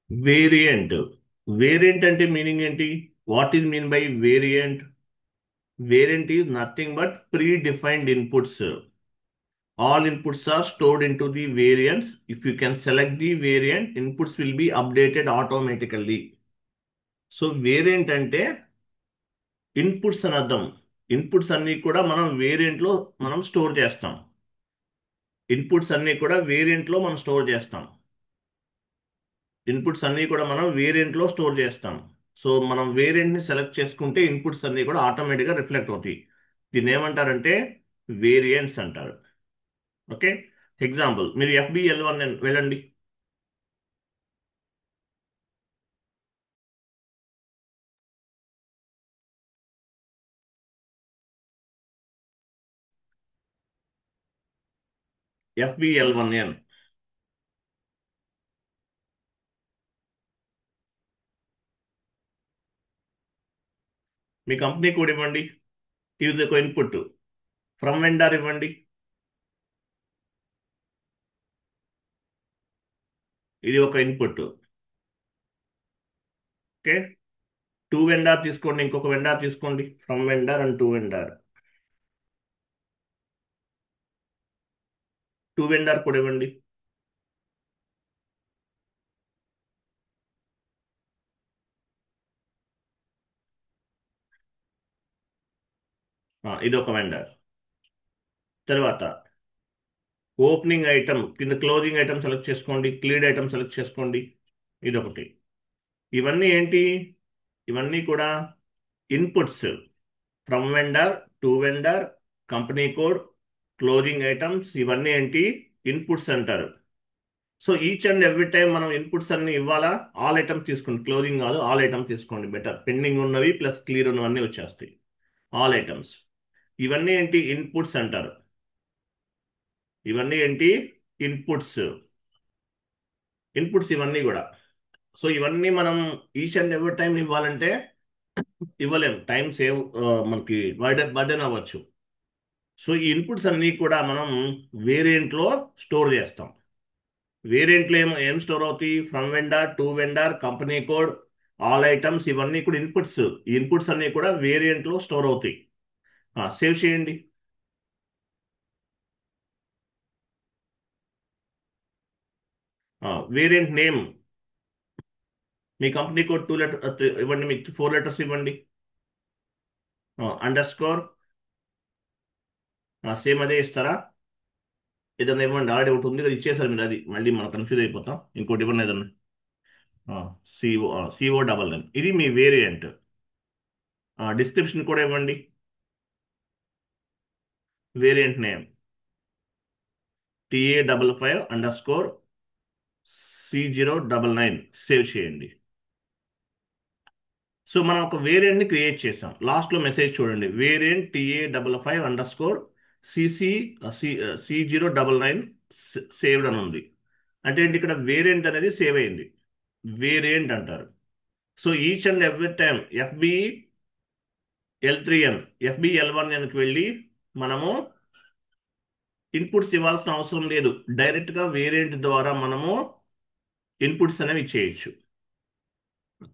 Variant. Variant అంటే meaning ఏంటి? What is mean by variant? Variant is nothing but predefined inputs. All inputs are stored into the variants. If you can select the variant, inputs will be updated automatically. So variant అంటే inputs అని అర్థం. Inputs అన్ని కూడా మనం వేరియంట్లో మనం store చేస్తాం. Inputs అన్ని కూడా వేరియంట్లో మనం స్టోర్ చేస్తాం. ఇన్పుట్స్ అన్ని కూడా మనం వేరియంట్లో స్టోర్ చేస్తాం. సో మనం వేరియంట్ని సెలెక్ట్ చేసుకుంటే ఇన్పుట్స్ అన్ని కూడా ఆటోమేటిక్గా రిఫ్లెక్ట్ అవుతాయి. దీన్ని ఏమంటారంటే వేరియంట్స్ అంటారు. ఓకే. ఎగ్జాంపుల్, మీరు FBL1 వెళ్ళండి. FBL1N. మీ కంపెనీ కోడ్ ఇవ్వండి. ఇది ఒక ఇన్పుట్. ఫ్రమ్ వెండార్ ఇవ్వండి. ఇది ఒక ఇన్పుట్. ఓకే. టూ వెండార్ తీసుకోండి, ఇంకొక వెండార్ తీసుకోండి. From vendor and two vendor. Two vendor code ఇవ్వండి. ఇది ఒక వెండార్. తర్వాత ఓపెనింగ్ ఐటమ్ కింద క్లోజింగ్ ఐటమ్ సెలెక్ట్ చేసుకోండి, క్లీడ్ ఐటమ్ సెలెక్ట్ చేసుకోండి. ఇది ఒకటి. ఇవన్నీ ఏంటి? ఇవన్నీ కూడా inputs. From vendor, to vendor, company code, closing items, ఇవన్నీ ఏంటి? ఇన్పుట్స్ అంటారు. So each and every time మనం ఇన్పుట్స్ అన్ని ఇవ్వాలా? ఆల్ ఐటమ్స్ తీసుకోండి, క్లోజింగ్ కాదు, ఆల్ ఐటమ్స్ తీసుకోండి. బెటర్. పెండింగ్ ఉన్నవి ప్లస్ క్లియర్ ఉన్నవన్నీ వచ్చేస్తాయి. All items. ఇవన్నీ ఏంటి? ఇన్పుట్స్ అంటారు. ఇవన్నీ ఏంటి? ఇన్పుట్స్. ఇన్పుట్స్ ఇవన్నీ కూడా. సో ఇవన్నీ మనం ఈచ్ అండ్ ఎవ్రీ టైం ఇవ్వాలంటే ఇవ్వలేం. టైం సేవ్, మనకి బర్డెన్ అవ్వచ్చు. సో ఈ ఇన్పుట్స్ అన్నీ కూడా మనం వేరియంట్లో స్టోర్ చేస్తాం. వేరియంట్లో ఏం స్టోర్ అవుతాయి? From vendor, to vendor, company code, all items, ఇవన్నీ కూడా ఇన్పుట్స్. ఈ ఇన్పుట్స్ అన్నీ కూడా వేరియంట్లో స్టోర్ అవుతాయి. సేవ్ చేయండి. వేరియంట్ నేమ్, మీ కంపెనీ కోడ్ 2 లెటర్ ఇవ్వండి, మీకు 4 లెటర్స్ ఇవ్వండి. Under score. సేమ్ అదే ఇస్తారా? ఏదైనా ఇవ్వండి. ఆల్రెడీ ఒకటి ఉంది కదా, ఇచ్చేసారు మీరు. అది మళ్ళీ మనం కన్ఫ్యూజ్ అయిపోతాం. ఇంకోటి ఇవ్వండి ఏదన్నా. CO. ఇది మీ వేరియంట్. డిస్క్రిప్షన్ కూడా ఇవ్వండి. Variant name TA55_C099. సేవ్ చేయండి. సో మనం ఒక వేరియంట్ని క్రియేట్ చేసాం. లాస్ట్లో మెసేజ్ చూడండి, వేరియంట్ TA55_CC C099 సేవ్డ్ అని ఉంది. అంటే ఏంటి? ఇక్కడ వేరియంట్ అనేది సేవ్ అయింది. వేరియంట్ అంటారు. So each and every time FBL3N, FBL1Nకి వెళ్ళి మనము ఇన్పుట్స్ ఇవ్వాల్సిన అవసరం లేదు. డైరెక్ట్గా వేరియంట్ ద్వారా మనము ఇన్పుట్స్ అనేవి ఇచ్చేయచ్చు.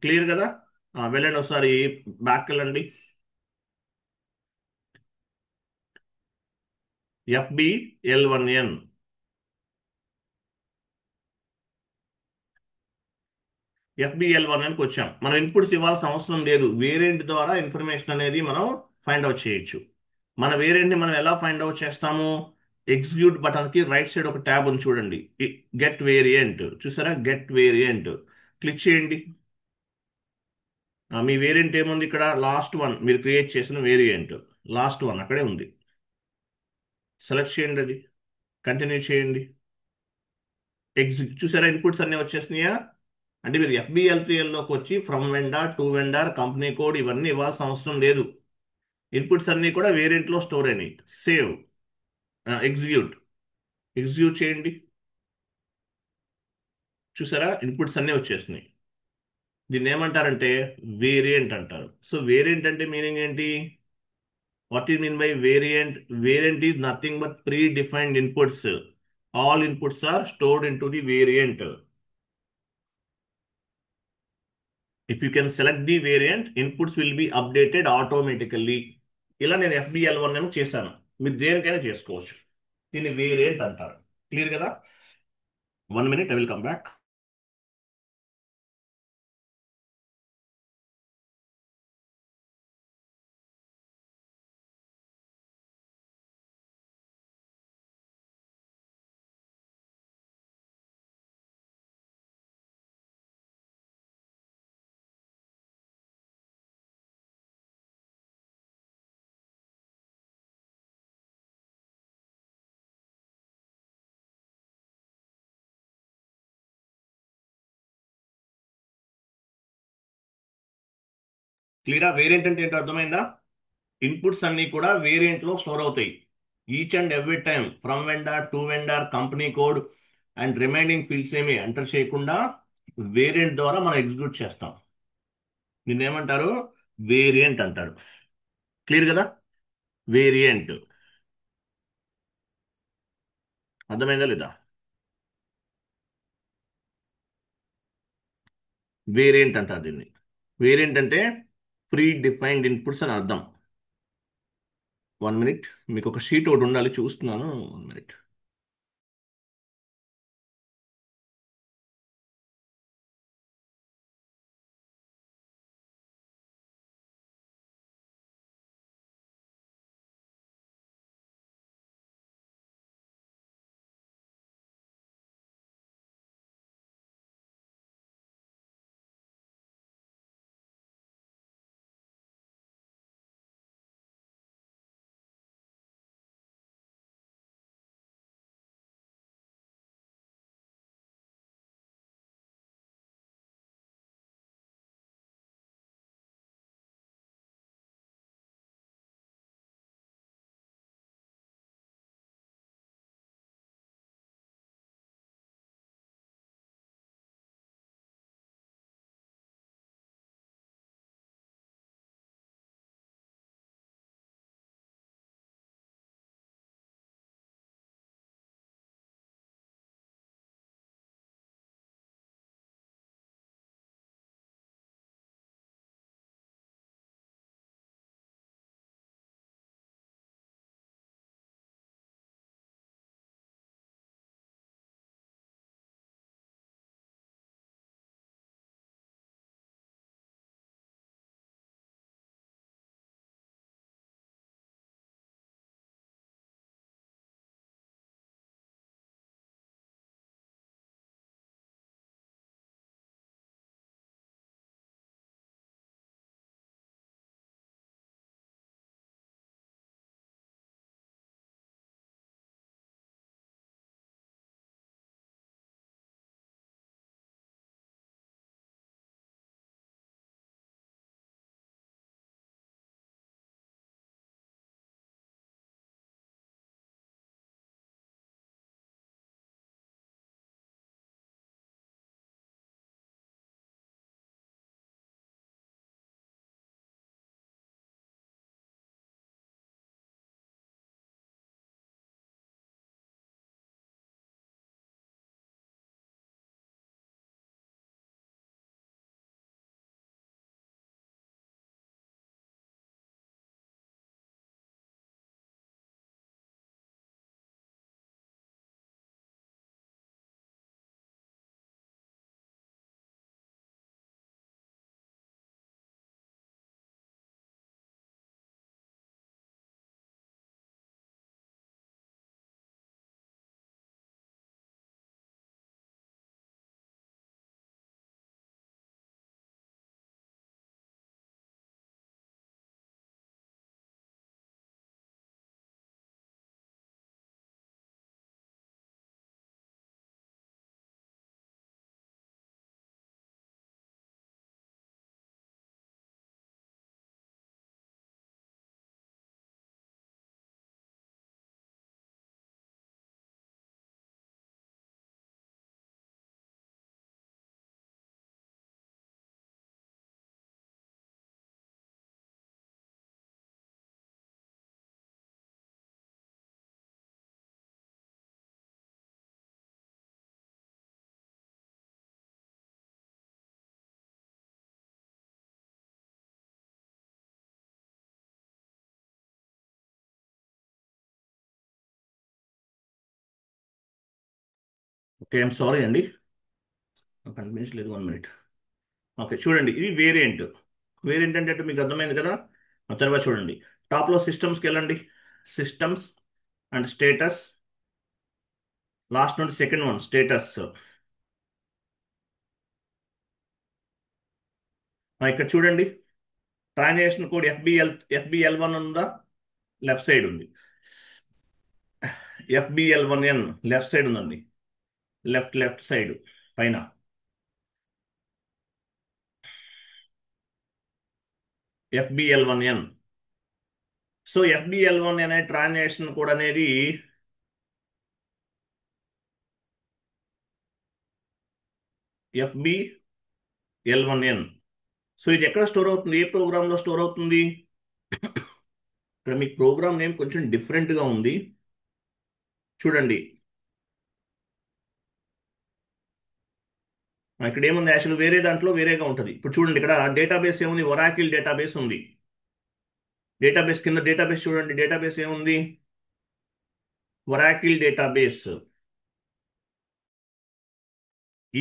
క్లియర్ కదా? వెళ్ళండి ఒకసారి, బ్యాక్ వెళ్ళండి. FBL1N. FBL1Nకి వచ్చాం. మనం ఇన్పుట్స్ ఇవ్వాల్సిన అవసరం లేదు. వేరియంట్ ద్వారా ఇన్ఫర్మేషన్ అనేది మనం ఫైండ్ అవుట్ చేయొచ్చు. మన వేరియంట్ని మనం ఎలా ఫైండ్ అవుట్ చేస్తాము? ఎగ్జిక్యూట్ బటన్కి రైట్ సైడ్ ఒక ట్యాబ్ ఉంది చూడండి, గెట్ వేరియంట్. చూసారా? గెట్ వేరియంట్ క్లిక్ చేయండి. మీ వేరియంట్ ఏముంది ఇక్కడ? లాస్ట్ వన్, మీరు క్రియేట్ చేసిన వేరియంట్ లాస్ట్ వన్ అక్కడే ఉంది. సెలెక్ట్ చేయండి, అది కంటిన్యూ చేయండి. చూసారా? ఇన్పుట్స్ అన్నీ వచ్చేసినాయా? అంటే మీరు FBL3Lలోకి వచ్చి from vendor, to vendor, company code, ఇవన్నీ ఇవ్వాల్సిన అవసరం లేదు. ఇన్పుట్స్ అన్నీ కూడా వేరియంట్లో స్టోర్ అయినాయి. సేవ్. ఎగ్జిక్యూట్. ఎగ్జిక్యూట్ చేయండి. చూసారా? ఇన్పుట్స్ అన్నీ వచ్చేసినాయి. దీన్ని ఏమంటారంటే వేరియంట్ అంటారు. సో వేరియంట్ అంటే మీనింగ్ ఏంటి? What is mean by variant? Variant is nothing but predefined inputs. All inputs are stored into the variant. If you can select the variant inputs will be updated automatically. ఇలా నేను FBL1 ఏమో చేశాను. మీరు దేనికైనా చేసుకోవచ్చు. దీన్ని variant అంటారు. Clear కదా? 1 minute, I will come back. క్లియరా? వేరియంట్ అంటే ఏంటో అర్థమైందా? ఇన్పుట్స్ అన్ని కూడా వేరియంట్ లో స్టోర్ అవుతాయి. Each and every time from vendor to vendor company code and remaining fields ఏమి ఎంటర్ చేయకుండా వేరియంట్ ద్వారా మనం ఎగ్జిక్యూట్ చేస్తాం. దీన్ని ఏమంటారు? వేరియంట్ అంటారు. క్లియర్ కదా? వేరియంట్ అర్థమైందా లేదా? వేరియంట్ అంటారు దీన్ని. వేరియంట్ అంటే ప్రీ డిఫైన్డ్ ఇన్పుట్స్ అని అర్థం. 1 minute, మీకు ఒక షీట్ ఒకటి ఉండాలి, చూస్తున్నాను. 1 minute. ఐఎమ్ సారీ అండి, నాకు కనిపించలేదు, 1 మినిట్. ఓకే, చూడండి, ఇది వేరియంట్. వేరియంట్ అంటే మీకు అర్థమైంది కదా. ఆ తర్వాత చూడండి, టాప్లో సిస్టమ్స్కి వెళ్ళండి. సిస్టమ్స్ అండ్ స్టేటస్, లాస్ట్ నుండి సెకండ్ వన్ స్టేటస్. ఇక్కడ చూడండి, ట్రాన్సాక్షన్ కోడ్ ఎఫ్బిఎల్ 1 ఉందా, లెఫ్ట్ సైడ్ ఉంది. ఎఫ్బిఎల్ 1N లెఫ్ట్ సైడ్ ఉందండి, లెఫ్ట్ సైడ్ పైన. FBL 1N. సో ఎఫ్బిఎల్ 1 అనే ట్రాన్సాక్షన్ కోడ్ అనేది ఎఫ్బిఎల్ 1N. సో ఇది ఎక్కడ స్టోర్ అవుతుంది, ఏ ప్రోగ్రామ్లో స్టోర్ అవుతుంది? ఇక్కడ మీకు ప్రోగ్రామ్ నేమ్ కొంచెం డిఫరెంట్గా ఉంది, చూడండి. ఇక్కడ ఏముంది, యాక్చువల్ వేరే దాంట్లో వేరేగా ఉంటుంది. ఇప్పుడు చూడండి, ఇక్కడ డేటాబేస్ ఏముంది, ఒరాకిల్ డేటాబేస్ ఉంది. డేటాబేస్ కింద డేటాబేస్ చూడండి, డేటాబేస్ ఏముంది, ఒరాకిల్ డేటాబేస్.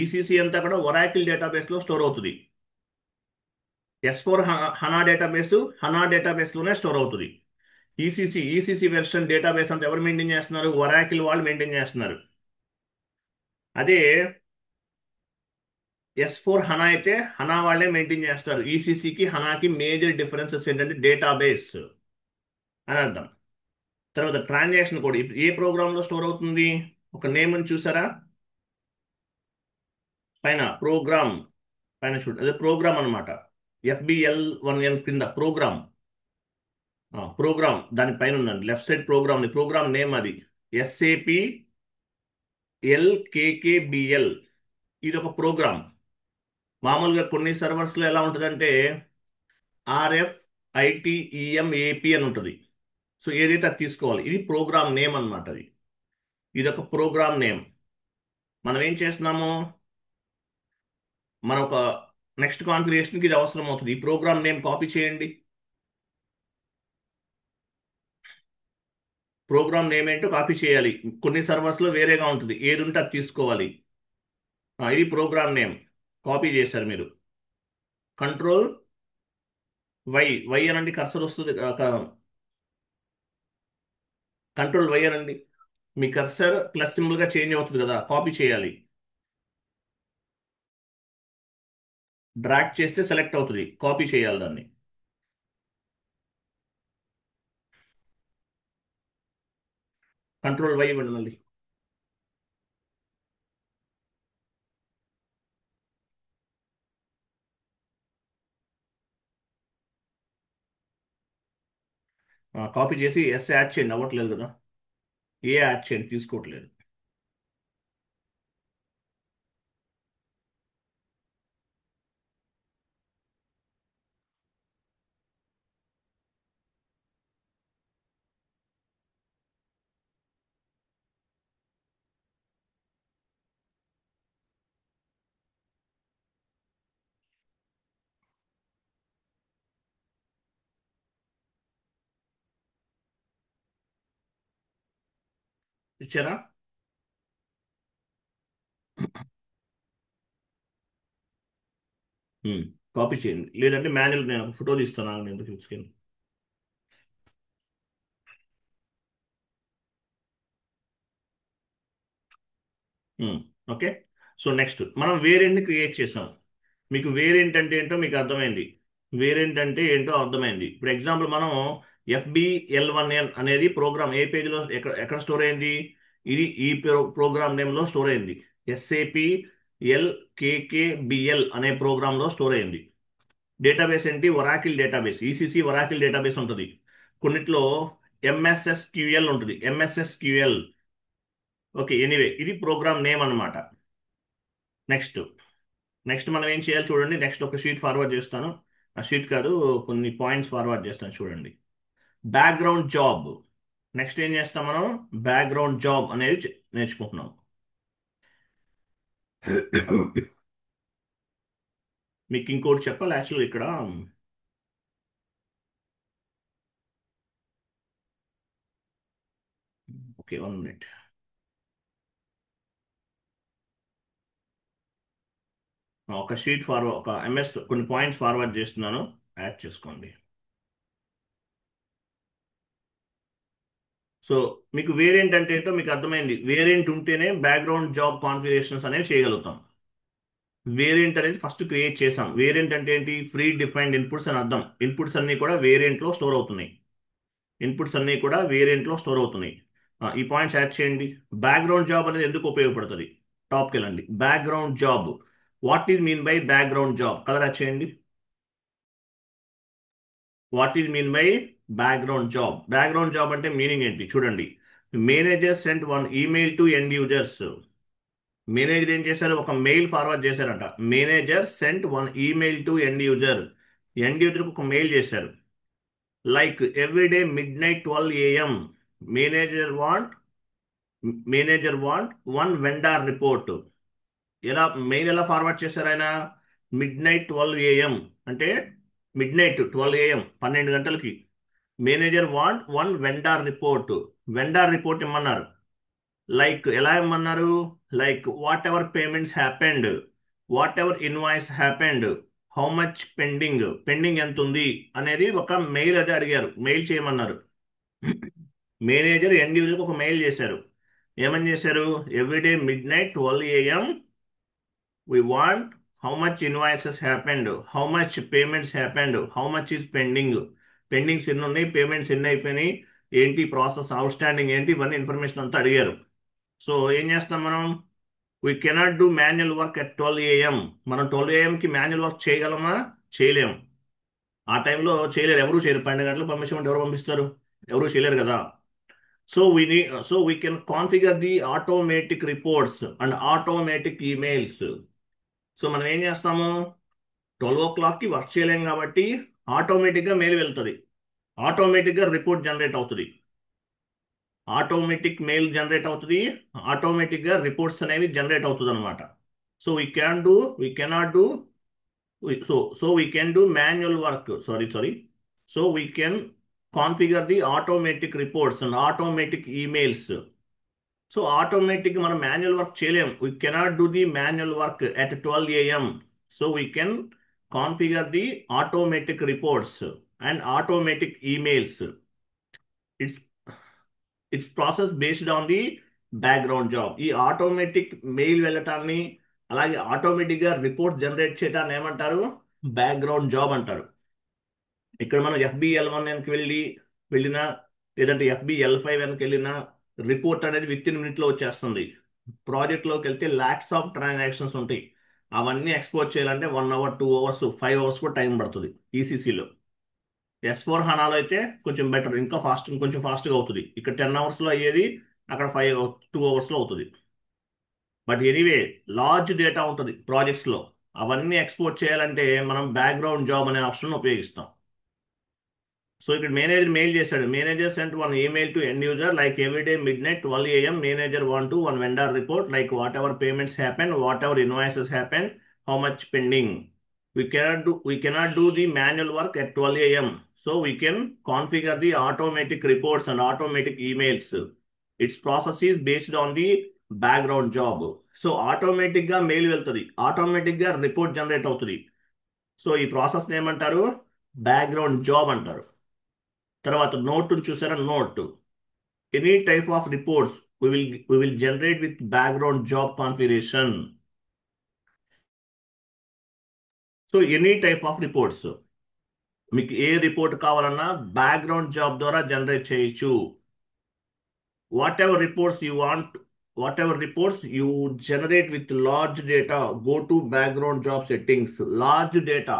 ఈసీసీ అంతా కూడా ఒరాకిల్ డేటాబేస్లో స్టోర్ అవుతుంది. S4 హనా డేటాబేస్, హనా డేటాబేస్లోనే స్టోర్ అవుతుంది. ఈసీసీ వెర్షన్ డేటాబేస్ అంతా ఎవరు మెయింటైన్ చేస్తున్నారు? ఒరాకిల్ వాళ్ళు మెయింటైన్ చేస్తున్నారు. అదే S4 హనా అయితే హనా వాళ్ళే మెయింటైన్ చేస్తారు. ఈసీసీకి హనాకి మేజర్ డిఫరెన్సెస్ ఏంటంటే డేటాబేస్ అని అర్థం. తర్వాత ట్రాన్సాక్షన్ కోడ్ ఏ ప్రోగ్రాంలో స్టోర్ అవుతుంది? ఒక నేమ్ అని చూసారా పైన, ప్రోగ్రామ్ పైన చూడండి, అదే ప్రోగ్రామ్ అనమాట. ఎఫ్బిఎల్ 1N కింద ప్రోగ్రామ్. ప్రోగ్రామ్ దాని పైన ఉందండి, left side program, program name అది SAPLKKBL. ఇది ఒక ప్రోగ్రామ్. మామూలుగా కొన్ని సర్వర్స్లో ఎలా ఉంటుందంటే RFITEMAP అని ఉంటుంది. సో ఏదైతే అది తీసుకోవాలి, ఇది ప్రోగ్రామ్ నేమ్ అనమాట. ఇది ఒక ప్రోగ్రామ్ నేమ్. మనం ఏం చేస్తున్నాము, మన ఒక నెక్స్ట్ కాన్ఫిగరేషన్కి ఇది అవసరం అవుతుంది. ఈ ప్రోగ్రామ్ నేమ్ కాపీ చేయండి. ప్రోగ్రామ్ నేమ్ ఏంటో కాపీ చేయాలి. కొన్ని సర్వర్స్లో వేరేగా ఉంటుంది, ఏది ఉంటే అది తీసుకోవాలి. ఇది ప్రోగ్రామ్ నేమ్, కాపీ చేశారు మీరు. కంట్రోల్ వై అనండి, కర్సర్ వస్తుంది. కంట్రోల్ వై అనండి, మీ కర్సర్ ప్లస్ సింబల్గా చేంజ్ అవుతుంది కదా, కాపీ చేయాలి. డ్రాగ్ చేస్తే సెలెక్ట్ అవుతుంది, కాపీ చేయాలి దాన్ని. కంట్రోల్ వై ఇవ్వండి మళ్ళీ. కాపీ చేసి ఎస్ యాడ్ చేయండి, అవ్వట్లేదు కదా, ఏ యాడ్ చేయండి, తీసుకోవట్లేదు. ఇచ్చారా? కాపీ చేయండి, లేదంటే మాన్యువల్ నేను ఫోటో తీస్తాను, నేను తీసుకెళ్ళి. ఓకే. సో నెక్స్ట్ మనం వేరియంట్ని క్రియేట్ చేసాం. మీకు వేరియంట్ అంటే ఏంటో మీకు అర్థమైంది. వేరియంట్ అంటే ఏంటో అర్థమైంది. ఇప్పుడు ఎగ్జాంపుల్ మనం FBL 1N అనేది ప్రోగ్రామ్ ఏ పేజీలో ఎక్కడ ఎక్కడ స్టోర్ అయింది? ఇది ఈ ప్రోగ్రామ్ నేమ్లో స్టోర్ అయింది. SAPLKKBL అనే ప్రోగ్రాంలో స్టోర్ అయింది. డేటాబేస్ ఏంటి? Oracle database, ECC Oracle database ఉంటుంది. కొన్నిట్లో MSSQL ఉంటుంది, MSSQL. ఓకే, ఎనీవే ఇది ప్రోగ్రామ్ నేమ్ అన్నమాట. నెక్స్ట్ నెక్స్ట్ మనం ఏం చేయాలి చూడండి. నెక్స్ట్ ఒక షీట్ ఫార్వర్డ్ చేస్తాను, ఆ షీట్ కాదు, కొన్ని పాయింట్స్ ఫార్వర్డ్ చేస్తాను చూడండి. Background job. నెక్స్ట్ ఏం చేస్తాం మనం? బ్యాక్గ్రౌండ్ జాబ్ అనేది నేర్చుకుంటున్నాం. మీకు ఇంకోటి చెప్పాలి యాక్చువల్ ఇక్కడ. Okay, 1 minute. ఒక షీట్ ఫార్వర్డ్, ఒక ఎంఎస్ కొన్ని పాయింట్స్ ఫార్వర్డ్ చేస్తున్నాను, యాడ్ చేసుకోండి. సో మీకు వేరియంట్ అంటే ఏంటో మీకు అర్థమైంది. వేరియంట్ ఉంటేనే బ్యాక్గ్రౌండ్ జాబ్ కాన్ఫిగరేషన్స్ అనేవి చేయగలుగుతాం. వేరియంట్ అనేది ఫస్ట్ క్రియేట్ చేసాం. వేరియంట్ అంటే ఏంటి? ఫ్రీ డిఫైన్డ్ ఇన్పుట్స్ అని అర్థం. ఇన్పుట్స్ అన్ని కూడా వేరియంట్లో స్టోర్ అవుతున్నాయి. ఇన్పుట్స్ అన్ని కూడా వేరియంట్లో స్టోర్ అవుతున్నాయి. ఈ పాయింట్స్ యాడ్ చేయండి. బ్యాక్గ్రౌండ్ జాబ్ అనేది ఎందుకు ఉపయోగపడుతుంది? టాప్కి వెళ్ళండి. Background job, what is mean by background job? Colour add చేయండి. What is mean by background job? Background job అంటే మీనింగ్ ఏంటి చూడండి. Manager sent one email to end users. Manager ఏం చేశారు? ఒక మెయిల్ ఫార్వర్డ్ చేశారంట. Manager sent one email to end user. End యూజర్కి ఒక మెయిల్ చేశారు. Like everyday midnight 12 AM, manager want manager want one vendor report. ఎలా mail ఎలా forward చేశారు ఆయన? మిడ్ నైట్ 12 AM అంటే మిడ్ నైట్ 12 AM, 12 గంటలకి manager want one vendor report. Vendor report ఇమ్మన్నారు. లైక్ ఎలా ఇమ్మన్నారు? Like whatever payments happened, whatever invoice happened, how much pending, pending ఎంత ఉంది అనేది ఒక మెయిల్ అయితే అడిగారు, మెయిల్ చేయమన్నారు. మేనేజర్ ఎండ్ యూజర్కి ఒక మెయిల్ చేశారు. ఏమని చేశారు? Everyday midnight 12 AM we want how much invoices happened, how much payments happened, how much is pending, pendings ఎన్ని ఉన్నాయి, పేమెంట్స్ ఎన్ని అయిపోయినాయి, ఏంటి ప్రాసెస్, అవుట్ స్టాండింగ్ ఏంటి, ఇవన్నీ ఇన్ఫర్మేషన్ అంతా అడిగారు. సో ఏం చేస్తాం మనం? We cannot do manual work at 12 AM. మనం 12 AMకి మాన్యువల్ వర్క్ చేయగలమా? చేయలేము. ఆ టైంలో చేయలేరు, ఎవరు చేయరు. 12 గంటలకు పర్మిషన్ ఉంటే ఎవరు పంపిస్తారు? ఎవరు చేయలేరు కదా. So we can configure the automatic reports and automatic emails. So మనం ఏం చేస్తాము? 12 o'clockకి వర్క్ చేయలేం కాబట్టి ఆటోమేటిక్గా మెయిల్ వెళ్తుంది, ఆటోమేటిక్గా రిపోర్ట్ జనరేట్ అవుతుంది, ఆటోమేటిక్ మెయిల్ జనరేట్ అవుతుంది, ఆటోమేటిక్గా రిపోర్ట్స్ అనేవి జనరేట్ అవుతుంది అనమాట. So we cannot do we can do manual work, sorry. So we can configure the automatic reports and automatic emails. So automatic మనం మాన్యువల్ వర్క్ చేయలేం. We cannot do the manual work at 12 AM. So we can configure the automatic reports and automatic emails. It's it's process based on the background job. ఈ automatic mail వెళ్ళటాన్ని, అలాగే ఆటోమేటిక్గా report generate చేయడాన్ని ఏమంటారు? Background job అంటారు. ఇక్కడ మనం FBL1 వెనక్కి వెళ్ళినా, లేదంటే FBL5 వెనక్కి వెళ్ళినా రిపోర్ట్ అనేది విత్ ఇన్ మినిట్లో వచ్చేస్తుంది. ప్రాజెక్ట్లోకి వెళ్తే ల్యాక్స్ ఆఫ్ ట్రాన్సాక్షన్స్ ఉంటాయి. అవన్నీ ఎక్స్పోర్ట్ చేయాలంటే 1 hour, 2 hours, 5 hours కూడా టైం పడుతుంది ఈసీసీలో. S4 HANAలో అయితే కొంచెం బెటర్, ఇంకా కొంచెం ఫాస్ట్గా అవుతుంది. ఇక్కడ 10 hours అయ్యేది అక్కడ 2 hours అవుతుంది. బట్ ఎనీవే, లార్జ్ డేటా ఉంటుంది ప్రాజెక్ట్స్లో. అవన్నీ ఎక్స్పోర్ట్ చేయాలంటే మనం బ్యాక్గ్రౌండ్ జాబ్ అనే ఆప్షన్ ఉపయోగిస్తాం. సో ఇక్కడ మేనేజర్ మెయిల్ చేశాడు. Manager sent one email to end user like everyday midnight 12 AM. Manager want to one vendor report like whatever payments happen, whatever invoices happen, how much pending. We cannot do the manual work at 12 AM. So we can configure the automatic reports and automatic emails. Its process is based on the background job. So ఆటోమేటిక్గా mail వెళ్తుంది, ఆటోమేటిక్గా report generate అవుతుంది. సో ఈ process ఏమంటారు? Background job అంటారు. తర్వాత note చూసారా? Note, any type of reports we will generate with background job configuration. So any type of reports, మీకు ఏ రిపోర్ట్ కావాలన్నా బ్యాక్గ్రౌండ్ జాబ్ ద్వారా జనరేట్ చేయొచ్చు. Whatever reports you want, whatever reports you generate with large data, go to background job settings. Large data,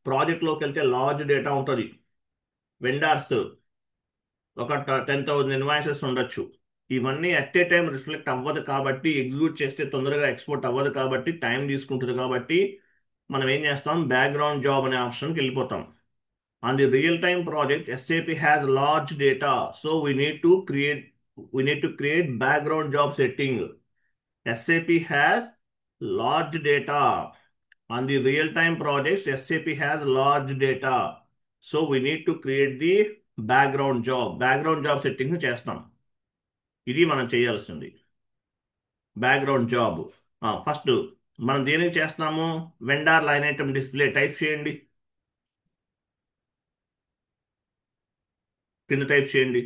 ప్రాజెక్ట్లోకి వెళ్తే large data ఉంటుంది. Vendors ఒక 10,000 invoices ఉండొచ్చు. ఇవన్నీ అట్ ఏ టైం రిఫ్లెక్ట్ అవ్వదు కాబట్టి, ఎగ్జిక్యూట్ చేస్తే తొందరగా ఎక్స్పోర్ట్ అవ్వదు కాబట్టి, టైం తీసుకుంటుంది కాబట్టి మనం ఏం చేస్తాం? బ్యాక్గ్రౌండ్ జాబ్ అనే ఆప్షన్కి వెళ్ళిపోతాం. On the real-time project, SAP has large data, so we need to create background job setting. SAP has large data. On the real-time projects, SAP has large data, so we need to create the background job setting చేస్తాం. ఇది మనం చేయాల్సింది background job. First మనం దేనికి చేస్తున్నాము? Vendor line item display type చేయండి, కింద type చేయండి.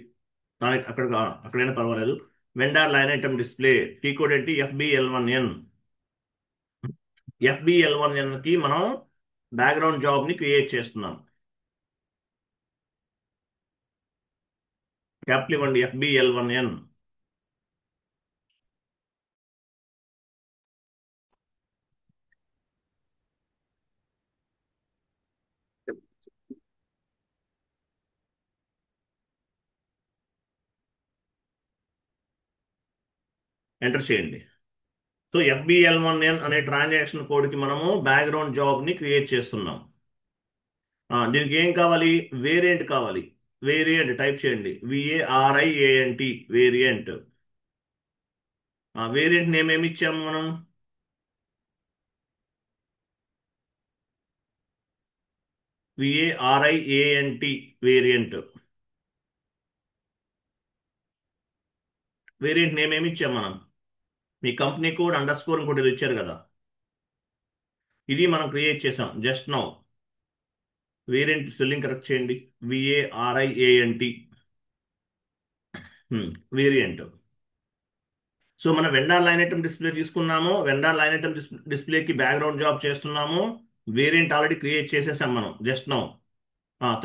దానికి అక్కడైనా పర్వాలేదు. Vendor line item display T code ఏంటి? FBL1N. FBL1N కి మనం బ్యాక్గ్రౌండ్ జాబ్ ని క్రియేట్ చేస్తున్నాం. క్యాపిటల్ ఇవ్వండి, FBL1N. ఎంటర్ చేయండి. సో FBL1N అనే ట్రాన్సాక్షన్ కోడ్ కి మనము బ్యాక్గ్రౌండ్ జాబ్ ని క్రియేట్ చేస్తున్నాం. దీనికి ఏం కావాలి? వేరియంట్ కావాలి. వేరియంట్ టైప్ చేయండి, VARIANT, వేరియంట్. వేరియంట్ నేమ్ ఏమి ఇచ్చాము మనం? VARIANT, variant. వేరియంట్ నేమ్ ఏమి ఇచ్చాం మనం? మీ కంపెనీ కోడ్ అండర్ స్కోర్ ఇంకోటి ఏదో ఇచ్చారు కదా, ఇది మనం క్రియేట్ చేసాం just now. Variant spelling correct చేయండి, VARIANT, వేరియంట్. సో మన వెండార్ లైన్ ఐటమ్ డిస్ప్లే తీసుకున్నాము, వెండార్ లైన్ ఐటమ్ డిస్ప్లేకి బ్యాక్గ్రౌండ్ జాబ్ చేస్తున్నాము. వేరియంట్ ఆల్రెడీ క్రియేట్ చేసేసాం మనం జస్ట్ నౌ.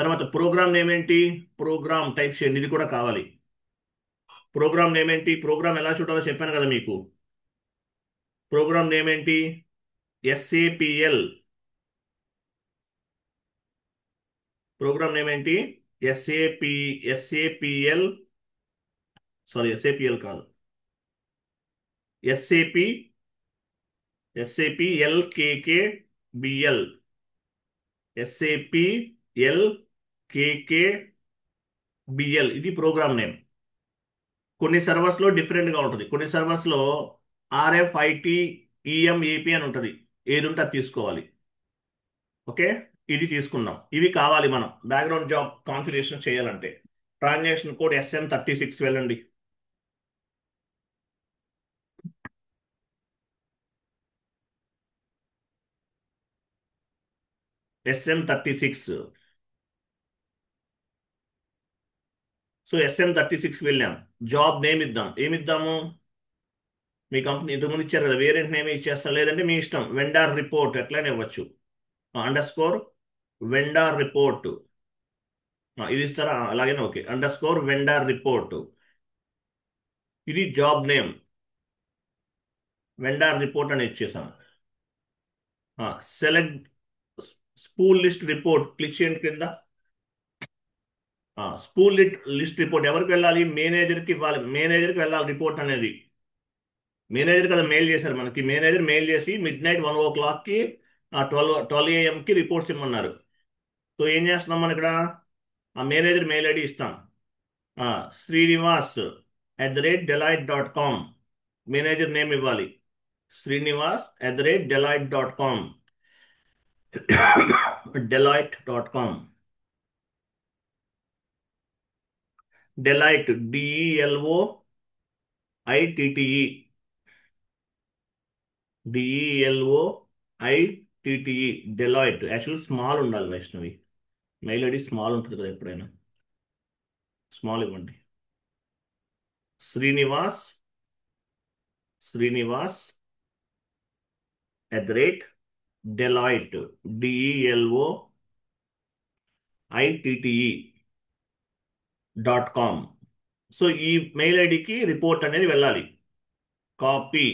తర్వాత ప్రోగ్రామ్ నేమ్ ఏంటి? ప్రోగ్రామ్ టైప్ చేయండి, ఇది కూడా కావాలి. ప్రోగ్రామ్ నేమ్ ఏంటి? ప్రోగ్రామ్ ఎలా చూడాలో చెప్పాను కదా మీకు. ప్రోగ్రామ్ నేమ్ ఏంటి? SAPL. ప్రోగ్రామ్ నేమ్ ఏంటి? SAPL. సారీ, SAPL కాదు, SAP, SAPLKKBL, SAPLKKBL, ఇది ప్రోగ్రామ్ నేమ్. కొన్ని సర్వర్స్ లో డిఫరెంట్ గా ఉంటుంది, కొన్ని సర్వర్స్ లో RFIT EMAP అని ఉంటుంది. ఏది ఉంటే అది తీసుకోవాలి. ఓకే, ఇది తీసుకున్నాం. ఇవి కావాలి మనం బ్యాక్గ్రౌండ్ జాబ్ కాన్ఫిగరేషన్ చేయాలంటే. ట్రాన్సాక్షన్ కోడ్ SM36 వెళ్ళండి. SM36. సో SM36 వెళ్ళాం. జాబ్ నేమ్ ఇద్దాం. ఏమిద్దాము? మీ కంపెనీ ఇంతకుముందు ఇచ్చారు కదా, వేరియంట్ నేమ్ ఇచ్చేస్తాం, లేదంటే మీ ఇష్టం. వెండార్ రిపోర్ట్ ఎట్లనే ఇవ్వచ్చు. అండర్ స్కోర్ వెండార్ రిపోర్ట్, ఇది ఇస్తారా? అలాగనే okay. Under score vendor report, ఇది జాబ్ నేమ్. వెండార్ రిపోర్ట్ అని ఇచ్చేసాం. Select spool list report click చేయండి కింద. స్పూల్ లిస్ట్ రిపోర్ట్ ఎవరికి వెళ్ళాలి? మేనేజర్కి ఇవ్వాలి. మేనేజర్కి వెళ్ళాలి రిపోర్ట్ అనేది. మేనేజర్ కదా మెయిల్ చేశారు మనకి. మేనేజర్ మెయిల్ చేసి midnight 1 o'clockకి 12 AM రిపోర్ట్స్ ఇమ్మన్నారు. సో ఏం చేస్తున్నాం మనం ఇక్కడ? ఆ మేనేజర్ మెయిల్ ఐడి ఇస్తాం. Srinivas@deloitte.com. మేనేజర్ నేమ్ ఇవ్వాలి, Srinivas@deloitte.com. Deloitte.com. Deloitte, DELOITTE, DELOITTE, Deloitte. Actual small ఉండాలి వైష్ణవి. మెయిల్ ఐడి స్మాల్ ఉంటుంది కదా ఎప్పుడైనా. స్మాల్ ఇవ్వండి. Srinivas, Srinivas @Deloitte, DELOITTE.com. So ఈ మెయిల్ ఐడికి రిపోర్ట్ అనేది వెళ్ళాలి. కాపీ.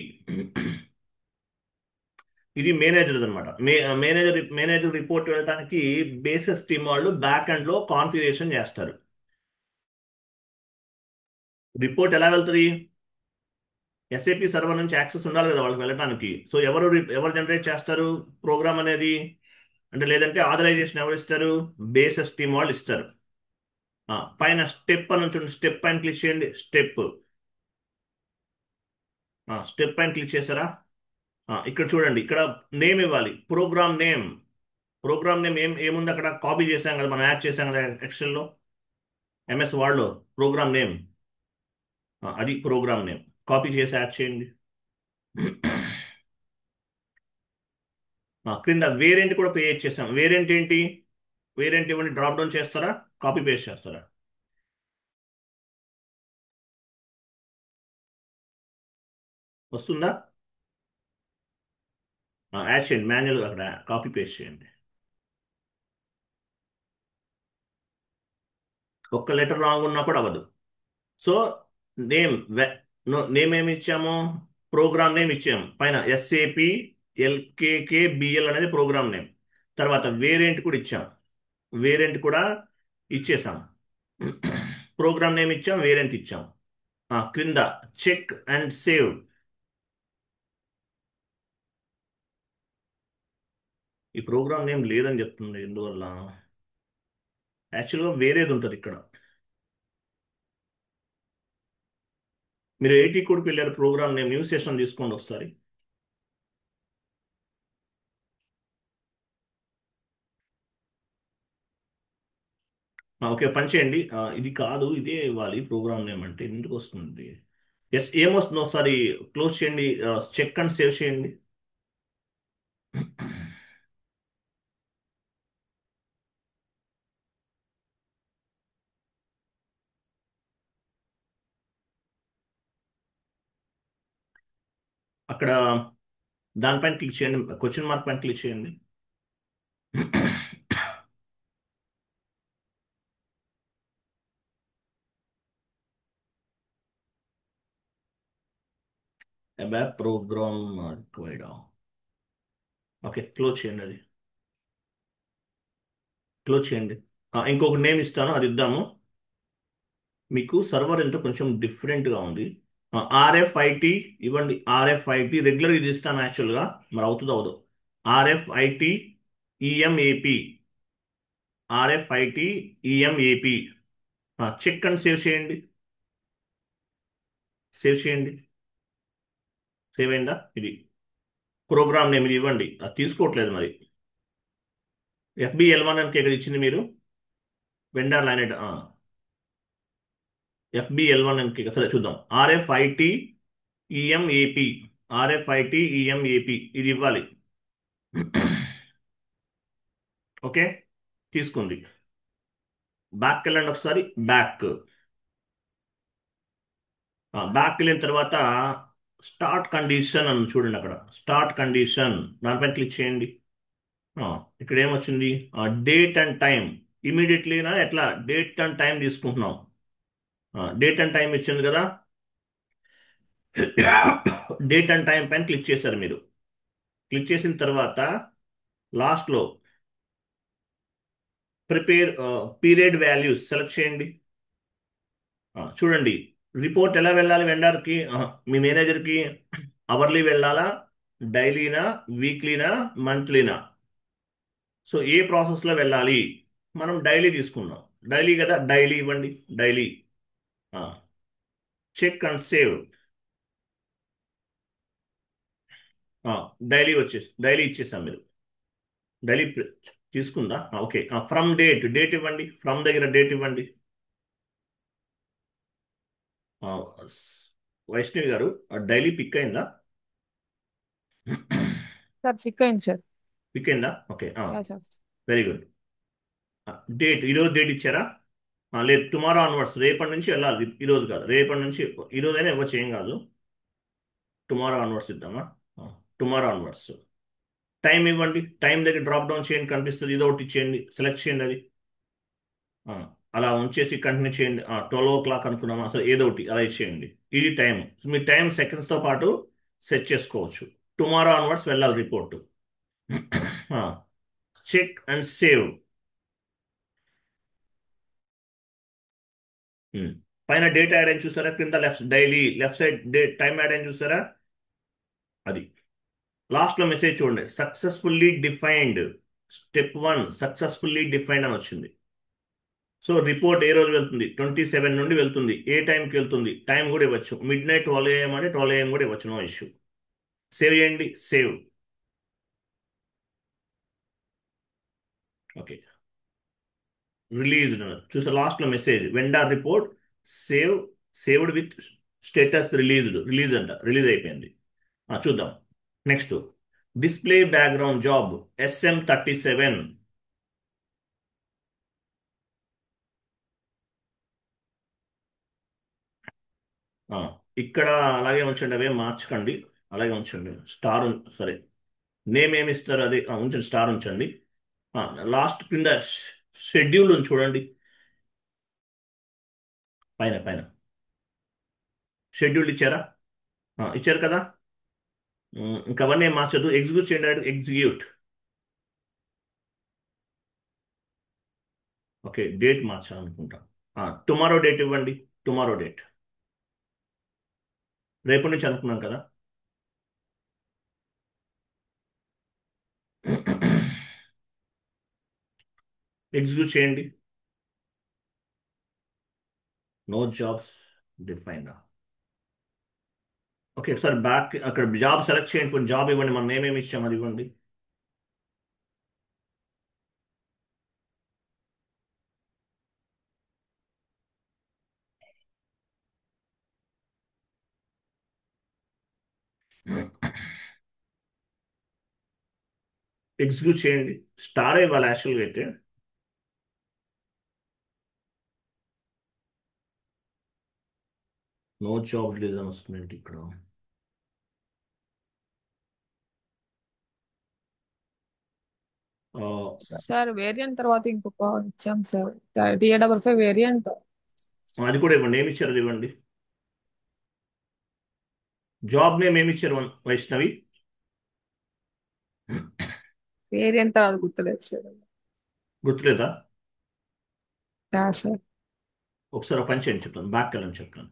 ఇది మేనేజర్ అనమాట. మేనేజర్ రిపోర్ట్ వెళ్ళడానికి బేసిస్ టీమ్ వాళ్ళు బ్యాక్ ఎండ్ లో కాన్ఫిగరేషన్ చేస్తారు. రిపోర్ట్ ఎలా వెళ్తుంది? SAP సర్వర్ నుంచి యాక్సెస్ ఉండాలి కదా వాళ్ళకి వెళ్ళడానికి. సో ఎవరు జనరేట్ చేస్తారు ప్రోగ్రామ్ అనేది? అంటే లేదంటే ఆథరైజేషన్ ఎవరు ఇస్తారు? బేసిస్ టీమ్ వాళ్ళు ఇస్తారు. పైన స్టెప్ అని ఉంటుంది, స్టెప్ పైన క్లిక్ చేయండి. స్టెప్ పైన క్లిక్ చేశారా? ఇక్కడ చూడండి, ఇక్కడ నేమ్ ఇవ్వాలి. Programme name. ప్రోగ్రామ్ నేమ్ ఏముంది అక్కడ? కాపీ చేశాం కదా మనం, యాడ్ చేశాం కదా ఎక్సెల్లో, MS వర్డ్లో. ప్రోగ్రామ్ నేమ్, అది ప్రోగ్రామ్ నేమ్. కాపీ చేసి యాడ్ చేయండి. క్రింద వేరియంట్ కూడా క్రియేట్ చేసాం. వేరియంట్ ఏంటి? వేరియంట్ ఇవ్వండి, డ్రాప్ డౌన్ చేస్తారా, కాపీ పేస్ట్ చేస్తారా? వస్తుందా? యాడ్ చేయండి మాన్యువల్గా, అక్కడ కాపీ పేస్ట్ చేయండి. ఒక్క లెటర్ రాంగ్ ఉన్నా కూడా అవ్వదు. సో నేమ్ నేమ్ ఏమి ఇచ్చాము? ప్రోగ్రామ్ నేమ్ ఇచ్చాము. పైన ఎస్ఏపి ఎల్కేకేబిఎల్ అనేది ప్రోగ్రామ్ నేమ్. తర్వాత వేరియంట్ కూడా ఇచ్చాం. వేరియంట్ కూడా ఇచ్చేసాం. ప్రోగ్రామ్ నేమ్ ఇచ్చాం, వేరియంట్ ఇచ్చాం. క్రింద చెక్ అండ్ సేవ్. ఈ ప్రోగ్రామ్ నేమ్ లేదని చెప్తుంది ఎందువల్ల? యాక్చువల్గా వేరేది ఉంటుంది ఇక్కడ. మీరు 80 కోడ్కి వెళ్ళారు, ప్రోగ్రామ్ నేమ్ న్యూ సెషన్ తీసుకోండి ఒకసారి. ఓకే, పని చేయండి. ఇది కాదు, ఇదే ఇవ్వాలి ప్రోగ్రామ్ నేమ్ అంటే. ఎందుకు వస్తుంది? ఎస్, ఏమొస్తుంది ఒకసారి క్లోజ్ చేయండి, చెక్ అండ్ సేవ్ చేయండి. అక్కడ దానిపైన క్లిక్ చేయండి, క్వశ్చన్ మార్క్ పైన క్లిక్ చేయండి. అబాప్ ప్రోగ్రామ్ రిక్వైర్డ్. ఓకే, క్లోజ్ చేయండి అది. క్లోజ్ చేయండి. ఇంకొక నేమ్ ఇస్తాను, అది ఇద్దాము. మీకు సర్వర్ ఏంటో కొంచెం డిఫరెంట్గా ఉంది. ఆర్ఎఫ్ఐటి ఇవ్వండి. ఆర్ఎఫ్ఐటి రెగ్యులర్ ఇది ఇస్తాను యాక్చువల్గా, మరి అవుతుందో అవదు. ఆర్ఎఫ్ఐటి ఈఎంఏపి. ఆర్ఎఫ్ఐటి ఈఎంఏపి. చెక్ అండ్ సేవ్ చేయండి. సేవ్ చేయండి. సేవ్ అయిందా? ఇది ప్రోగ్రామ్ నేమ్, ఇది ఇవ్వండి. అది తీసుకోవట్లేదు మరి. FBL1 అని ఇక్కడ ఇచ్చింది మీరు. వెండర్ లైన్ FBL1 అని సరే చూద్దాం. ఆర్ఎఫ్ఐటి ఈఎంఏపి. ఆర్ఎఫ్ఐటి ఈఎంఏపి ఇది ఇవ్వాలి. ఓకే, తీసుకుంది. బ్యాక్ వెళ్ళండి ఒకసారి. బ్యాక్. బ్యాక్ వెళ్ళిన తర్వాత స్టార్ట్ కండిషన్ అని చూడండి. అక్కడ స్టార్ట్ కండిషన్ దానిపైన క్లిక్ చేయండి. ఆ, ఇక్కడ ఏమొచ్చింది? Date and time. ఇమీడియట్లీనా ఎట్లా? డేట్ అండ్ టైం తీసుకుంటున్నాం. డేట్ అండ్ టైం ఇచ్చింది కదా. డేట్ అండ్ టైం పైన క్లిక్ చేశారు మీరు. క్లిక్ చేసిన తర్వాత లాస్ట్లో ప్రిపేర్ పీరియడ్ వాల్యూస్ సెలెక్ట్ చేయండి. చూడండి, రిపోర్ట్ ఎలా వెళ్ళాలి వెండర్కి, మీ మేనేజర్కి? అవర్లీ వెళ్ళాలా, డైలీనా, వీక్లీనా, మంత్లీనా? సో ఏ ప్రాసెస్లో వెళ్ళాలి? మనం డైలీ తీసుకున్నాం. డైలీ కదా, డైలీ ఇవ్వండి. Daily. Check and save. Daily వచ్చేసి డైలీ ఇచ్చేసాం మీరు. డైలీ తీసుకుందా? ఓకే. ఫ్రమ్ డేట్, డేట్ ఇవ్వండి. ఫ్రమ్ దగ్గర డేట్ ఇవ్వండి. ఆ, వైష్ణవి గారు, డైలీ పిక్ అయిందా? సార్ చెక్ అయింది సార్. పిక్ అయిందా? Okay, yeah sir. Very good. Date ఈరోజు డేట్ ఇచ్చారా? లేదు, టుమారో ఆన్వర్డ్స్, రేపటి నుంచి వెళ్ళాలి. ఈరోజు కాదు, రేపటి నుంచి. ఈరోజైనా ఇవ్వచ్చు, ఏం కాదు. టుమారో ఆన్వర్డ్స్ ఇద్దామా? Tomorrow onwards. టైం ఇవ్వండి. టైం దగ్గర డ్రాప్ డౌన్ చేయండి, కనిపిస్తుంది. ఇది ఒకటి ఇచ్చేయండి, సెలెక్ట్ చేయండి అది. ఆ, అలా ఉంచేసి కంటిన్యూ చేయండి. 12 o'clock అనుకున్నామా? అసలు ఏదో ఒకటి అలా ఇచ్చేయండి. ఇది టైం. మీ టైం సెకండ్స్తో పాటు సెట్ చేసుకోవచ్చు. టుమారో ఆన్వర్డ్స్ వెళ్ళాలి రిపోర్టు. Check and save. పైన డేట్ యాడ్ అని చూసారా? కింద left daily, left side date time add అని చూసారా? అది లాస్ట్లో మెసేజ్ చూడండి. Successfully defined. Step 1 successfully defined అని వచ్చింది. సో రిపోర్ట్ ఏ రోజు వెళ్తుంది? 27 నుండి వెళ్తుంది. ఏ టైంకి వెళ్తుంది? టైం కూడా ఇవ్వచ్చు. మిడ్ నైట్ 12 AM అంటే 12 AM కూడా ఇవ్వచ్చు, నో ఇష్యూ. సేవ్ చేయండి. సేవ్. ఓకే, రిలీజ్డ్ చూసా లాస్ట్లో message. Vendor report save, saved with status released. Release అంట, రిలీజ్ అయిపోయింది. చూద్దాం next. Display background job SM37. ఇక్కడ అలాగే ఉంచండి, అవే మార్చకండి. అలాగే ఉంచండి. స్టార్ సరే. నేమ్ ఏమి ఇస్తారు అది ఉంచండి, స్టార్ ఉంచండి. లాస్ట్ కింద షెడ్యూల్ ఉంది చూడండి. పైన పైన షెడ్యూల్ ఇచ్చారా? ఇచ్చారు కదా. ఇంకా అవన్నీ ఏం మార్చదు. ఎగ్జిక్యూట్ చేయండి. ఎగ్జిక్యూట్. ఓకే, డేట్ మార్చాలనుకుంటా. టుమారో డేట్ ఇవ్వండి. Tomorrow date. రేపటి నుంచి అనుకున్నాం కదా. ఎగ్జిక్యూట్ చేయండి. No jobs define. ఓకే, ఒకసారి బ్యాక్ అక్కడ జాబ్ సెలెక్ట్ చేయండి. కొన్ని జాబ్ ఇవ్వండి. మనం ఏమేమి ఇచ్చాం అది ఇవ్వండి. ఎగ్జిక్యూట్ చేయండి. స్టార్ ఇవ్వాలి యాక్చువల్గా అయితే. నో జాబ్ రిలీజ్ అని వస్తుంది ఇక్కడ. ఆ, సార్ వేరియంట్ తర్వాత ఇంకొక ఇచ్చాం సార్. DA55 variant. అది కూడా ఇవ్వండి. ఏమి ఇచ్చారు అది ఇవ్వండి. జాబ్ నేమ్ ఏమి ఇచ్చారు వైష్ణవి? వేరియంట్ తర్వాత గుర్తులేదు సార్. గుర్తులేదా? సార్ ఒకసారి ఒక పని చేయండి, చెప్తాను. బ్యాక్ వెళ్ళని చెప్తాను.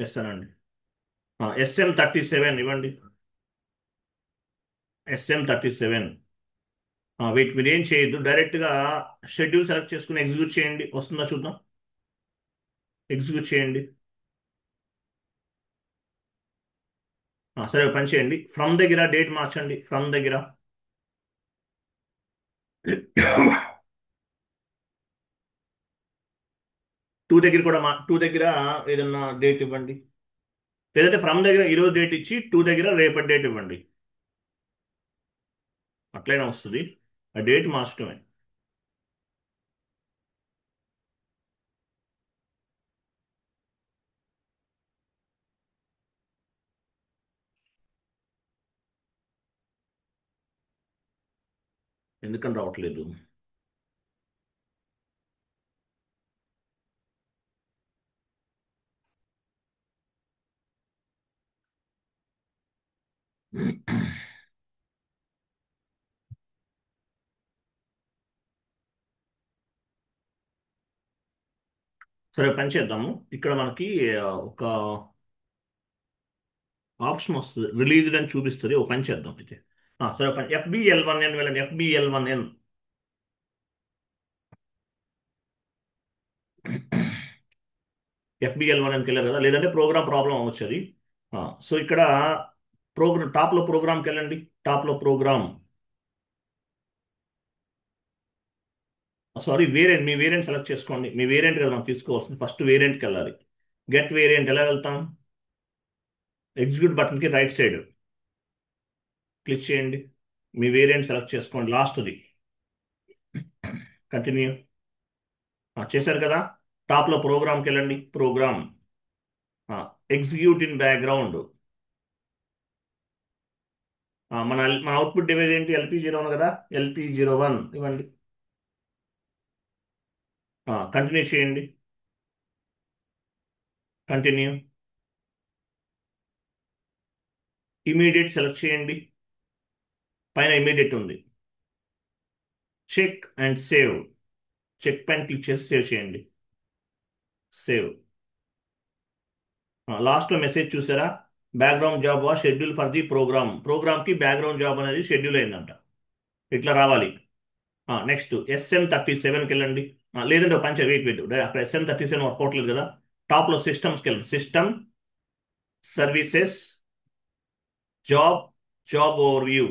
ఎస్ అనండి. SM37 ఇవ్వండి. SM37. వెయిట్, మీరు ఏం చేయొద్దు. డైరెక్ట్గా షెడ్యూల్ సెలెక్ట్ చేసుకుని ఎగ్జిక్యూట్ చేయండి. వస్తుందా చూద్దాం. ఎగ్జిక్యూట్ చేయండి. సరే, ఒక పని చేయండి. ఫ్రమ్ దగ్గర డేట్ మార్చండి. ఫ్రమ్ దగ్గర టూ దగ్గర ఏదన్నా డేట్ ఇవ్వండి. లేదంటే ఫ్రమ్ దగ్గర ఈరోజు డేట్ ఇచ్చి టూ దగ్గర రేపటి డేట్ ఇవ్వండి. అట్లయినా వస్తుంది. ఆ డేట్ మార్చడమే. ఎందుకని రావట్లేదు? సరే, పని చేద్దాము. ఇక్కడ మనకి ఒక ఆప్షన్ వస్తుంది, రిలీజ్డ్ అని చూపిస్తుంది. ఒక పని చేద్దాం అయితే. సరే, పని FBL1N వెళ్ళండి. FBL1N. FBL1Nకి వెళ్ళారు కదా, లేదంటే ప్రోగ్రామ్ ప్రాబ్లం అవ్వచ్చు అది. సో ఇక్కడ టాప్లో ప్రోగ్రామ్కి వెళ్ళండి. టాప్లో ప్రోగ్రామ్. Sorry, variant. మీ వేరియంట్ సెలెక్ట్ చేసుకోండి. మీ వేరియంట్ కదా మనం తీసుకోవాల్సింది. ఫస్ట్ వేరియంట్కి వెళ్ళాలి. గెట్ వేరియంట్ ఎలా వెళ్తాం? ఎగ్జిక్యూట్ బటన్కి రైట్ సైడ్ క్లిక్ చేయండి. మీ వేరియంట్ సెలెక్ట్ చేసుకోండి, లాస్ట్ది. కంటిన్యూ. చేశారు కదా. టాప్లో ప్రోగ్రామ్కి వెళ్ళండి. ప్రోగ్రామ్. Execute in background. మన అవుట్పుట్ డివైజ్ ఏంటి? LP01 కదా. LP01 ఇవ్వండి. కంటిన్యూ చేయండి. కంటిన్యూ. ఇమీడియట్ సెలెక్ట్ చేయండి. పైన ఇమీడియట్ ఉంది. Check and save. చెక్ పైన క్లిక్ చేసి సేవ్ చేయండి. సేవ్. లాస్ట్లో మెసేజ్ చూసారా? Background job was scheduled for the ప్రోగ్రామ్కి బ్యాక్గ్రౌండ్ జాబ్ అనేది షెడ్యూల్ అయిందంట. ఇట్లా రావాలి. నెక్స్ట్ SM37కి వెళ్ళండి. లేదంటే ఒక పంచ వెయిట్ వెయిట్ అక్కడ SM37 వర్క్ అవట్లేదు కదా. టాప్లో సిస్టమ్స్కి వెళ్ళండి. System, services, job, job overview.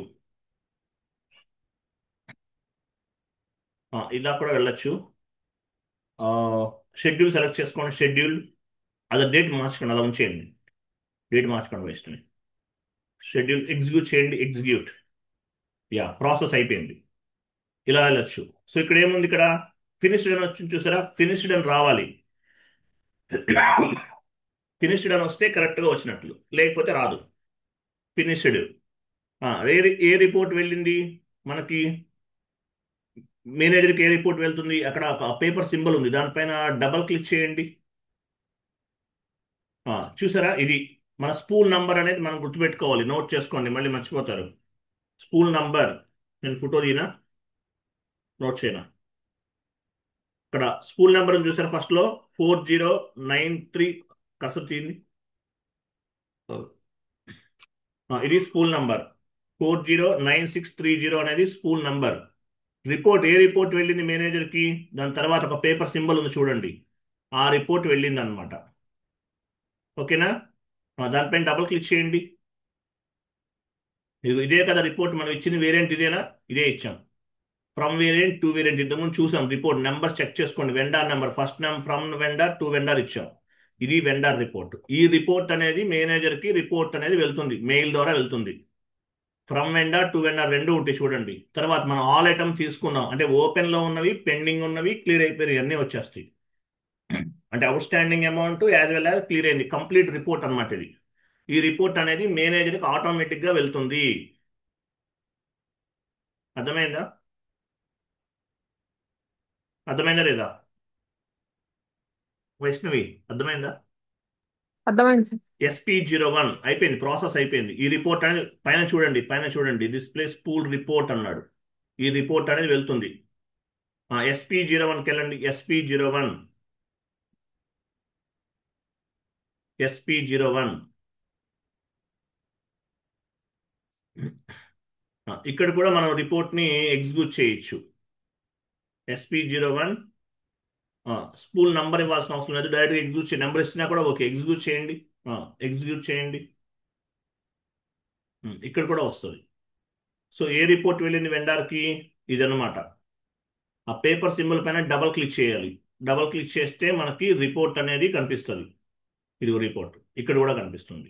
ఇలా కూడా వెళ్ళొచ్చు. షెడ్యూల్ సెలెక్ట్ చేసుకోండి. షెడ్యూల్. అదే డేట్ మార్చకండి, అలా ఉంచేయండి. డేట్ మార్చకండి వేస్ట్. షెడ్యూల్ ఎగ్జిక్యూట్ చేయండి, ఎగ్జిక్యూట్. యా, ప్రాసెస్ అయిపోయింది. ఇలా వెళ్ళొచ్చు. సో ఇక్కడ ఏముంది, ఇక్కడ ఫినిష్డ్ అని వచ్చింది చూసారా, ఫినిష్డ్ అని రావాలి. ఫినిష్డ్ అని వస్తే కరెక్ట్గా వచ్చినట్లు, లేకపోతే రాదు. ఫినిష్డ్. ఏ రిపోర్ట్ వెళ్ళింది మనకి, మేనేజర్కి ఏ రిపోర్ట్ వెళ్తుంది, అక్కడ ఒక పేపర్ సింబల్ ఉంది, దానిపైన డబల్ క్లిక్ చేయండి. చూసారా, ఇది మన స్పూల్ నంబర్ అనేది మనం గుర్తుపెట్టుకోవాలి, నోట్ చేసుకోండి, మళ్ళీ మర్చిపోతారు. స్పూల్ నంబర్, నేను ఫోటో తీనా, నోట్ చేయనా. ఇక్కడ స్కూల్ నెంబర్ చూసారు, ఫస్ట్ లో 4093, కసరు తీయండి. ఇది స్కూల్ నంబర్ 409630 అనేది స్కూల్ నంబర్. రిపోర్ట్, ఏ రిపోర్ట్ వెళ్ళింది మేనేజర్కి, దాని తర్వాత ఒక పేపర్ సింబల్ ఉంది చూడండి, ఆ రిపోర్ట్ వెళ్ళింది అనమాట. ఓకేనా. దానిపైన డబుల్ క్లిక్ చేయండి. ఇదే కదా రిపోర్ట్, మనం ఇచ్చింది వేరియంట్ ఇదేనా, ఇదే ఇచ్చాం. ఫ్రమ్ వేరియంట్ టు వేరియంట్, ఇంతకుముందు చూసాం రిపోర్ట్ నెంబర్ చెక్ చేసుకోండి, vendor number first from vendor to vendor ఇచ్చాం. ఇది వెండార్ రిపోర్ట్. ఈ రిపోర్ట్ అనేది మేనేజర్ కి రిపోర్ట్ అనేది వెళ్తుంది, మెయిల్ ద్వారా వెళ్తుంది. ఫ్రమ్ వెండార్ టు వెండార్ రెండు ఉంటాయి చూడండి. తర్వాత మనం ఆల్ ఐటమ్ తీసుకున్నాం అంటే ఓపెన్ లో ఉన్నవి, పెండింగ్ ఉన్నవి, క్లియర్ అయిపోయి అన్నీ వచ్చేస్తాయి. అంటే out standing amount as well as clear అయింది, కంప్లీట్ రిపోర్ట్ అనమాట ఇది. ఈ రిపోర్ట్ అనేది మేనేజర్కి ఆటోమేటిక్ గా వెళ్తుంది. అర్థమైందా, అర్థమైందా లేదా వైష్ణవి, అర్థమైందా. అర్థమైంది సార్. SP01 అయిపోయింది, ప్రాసెస్ అయిపోయింది. ఈ రిపోర్ట్ అనేది పైన చూడండి, పైన చూడండి, డిస్ప్లే స్పూల్ రిపోర్ట్ అన్నాడు. ఈ రిపోర్ట్ అనేది వెళ్తుంది. SP01కి వెళ్ళండి, SP01, SP01. ఇక్కడ కూడా మనం రిపోర్ట్ ని ఎగ్జిక్యూట్ చేయొచ్చు. SP01 స్పూల్ నంబర్ ఇవ్వాల్సిన అవసరం లేదు, డైరెక్ట్ ఎగ్జిక్యూట్ చేయండి. నెంబర్ ఇచ్చినా కూడా ఓకే, ఎగ్జిక్యూట్ చేయండి. ఎగ్జిక్యూట్ చేయండి. ఇక్కడ కూడా వస్తుంది. సో ఏ రిపోర్ట్ వెళ్ళింది వెండార్కి, ఇదన్నమాట. ఆ పేపర్ సింబల్ పైన డబల్ క్లిక్ చేయాలి. డబల్ క్లిక్ చేస్తే మనకి రిపోర్ట్ అనేది కనిపిస్తుంది. ఇది రిపోర్ట్ ఇక్కడ కూడా కనిపిస్తుంది.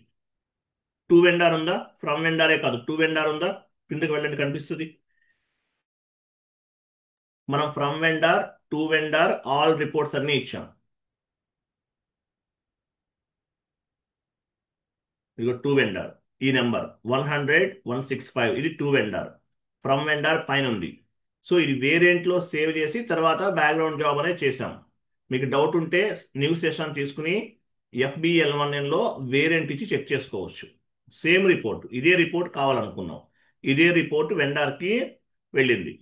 టు వెండార్ ఉందా, ఫ్రమ్ వెండారే కాదు, టు వెండార్ ఉందా, కిందకి వెళ్ళండి, కనిపిస్తుంది. మనం from vendor, to vendor, all reports అన్ని ఇచ్చాం. ఇదిగో టు వెండార్, ఈ నెంబర్ 100 165, ఇది టు వెండార్. ఫ్రమ్ వెండార్ పైన ఉంది. సో ఇది వేరియంట్ లో సేవ్ చేసి తర్వాత బ్యాక్గ్రౌండ్ జాబ్ అనేది చేసాం. మీకు డౌట్ ఉంటే న్యూ సెషన్ తీసుకుని FBL1N లో వేరియంట్ ఇచ్చి చెక్ చేసుకోవచ్చు. సేమ్ రిపోర్ట్, ఇదే రిపోర్ట్ కావాలనుకున్నాం, ఇదే రిపోర్ట్ వెండార్కి వెళ్ళింది.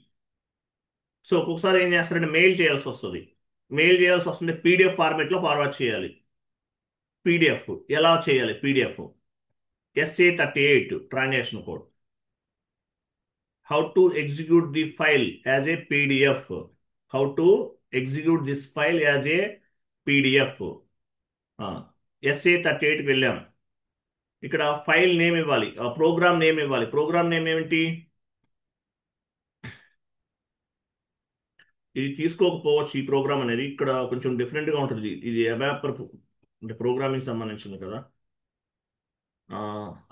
సో ఒక్కొక్కసారి ఏం చేస్తారంటే మెయిల్ చేయాల్సి వస్తుంది. మెయిల్ చేయాల్సి వస్తుంటే PDF ఫార్మేట్లో ఫార్వర్డ్ చేయాలి. PDF ఎలా చేయాలి, PDF SA38 transaction code. How to execute the file as a PDF. How to execute this file as a PDF. SA38కి వెళ్ళాం. ఇక్కడ ఫైల్ నేమ్ ఇవ్వాలి, ప్రోగ్రామ్ నేమ్ ఇవ్వాలి. ప్రోగ్రామ్ నేమ్ ఏమిటి, ఇది తీసుకోకపోవచ్చు. ఈ ప్రోగ్రామ్ అనేది ఇక్కడ కొంచెం డిఫరెంట్గా ఉంటుంది. ఇది అబాప్ అంటే ప్రోగ్రామింగ్ సంబంధించింది కదా. ఆ,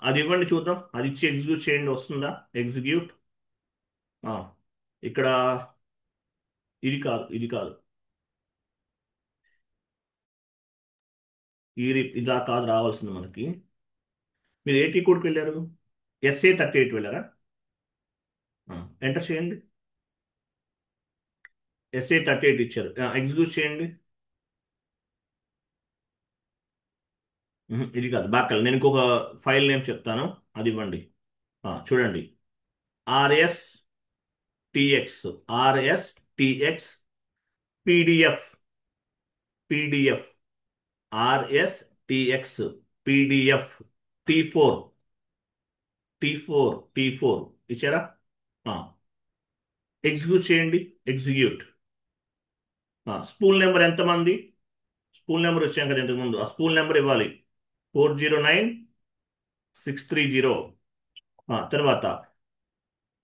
అది ఇవ్వండి చూద్దాం, అది ఇచ్చి ఎగ్జిక్యూట్ చేయండి, వస్తుందా ఎగ్జిక్యూట్. ఇక్కడ ఇది కాదు, ఇది కాదు, ఇలా కాదు రావాల్సింది మనకి. మీరు ఏటీ కోడ్కి వెళ్ళారు, SA38 వెళ్ళారా, ఎంటర్ చేయండి. SA38 ఇచ్చారు, ఎగ్జిక్యూట్ చేయండి. ఇది కాదు, బ్యాక్ నేను ఇంకొక ఫైల్ నేమ్ చెప్తాను, అది ఇవ్వండి. చూడండి, RSTX, RSTX PDF, PDF, RSTX PDF, T4, T4 ఇచ్చారా. ఎగ్జిక్యూట్ చేయండి, ఎగ్జిక్యూట్. స్పూల్ నెంబర్ ఎంతమంది, స్పూల్ నెంబర్ వచ్చాం కదా ఇంతకుముందు, ఆ స్పూల్ నెంబర్ ఇవ్వాలి, 409630. తర్వాత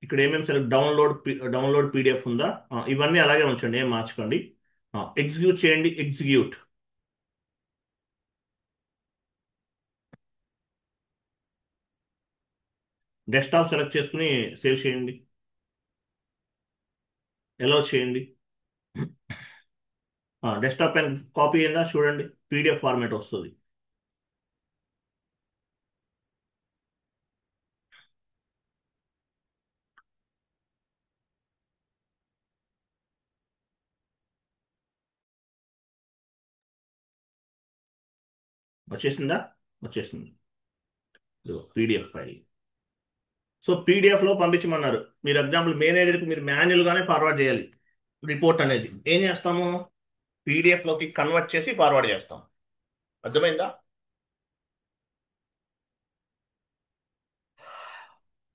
ఇక్కడ ఏమేమి సరే డౌన్లోడ్ PDF ఉందా, ఇవన్నీ అలాగే ఉంచండి, ఏం మార్చుకోండి. ఎగ్జిక్యూట్ చేయండి, ఎగ్జిక్యూట్. డెస్క్టాప్ సెలెక్ట్ చేసుకుని సేవ్ చేయండి, ఎలా చేయండి. డెస్క్టాప్ పైన కాపీ అయిందా చూడండి, పీడిఎఫ్ ఫార్మేట్ వస్తుంది. వచ్చేసిందా? వచ్చేసింది, పీడిఎఫ్ ఫైల్. సో పీడిఎఫ్లో పంపించమన్నారు. మీరు ఎగ్జాంపుల్ మేనేజర్కి మీరు మాన్యువల్గానే ఫార్వర్డ్ చేయాలి. రిపోర్ట్ అనేది ఏం చేస్తాము, పీడిఎఫ్లోకి కన్వర్ట్ చేసి ఫార్వర్డ్ చేస్తాం. అర్థమైందా?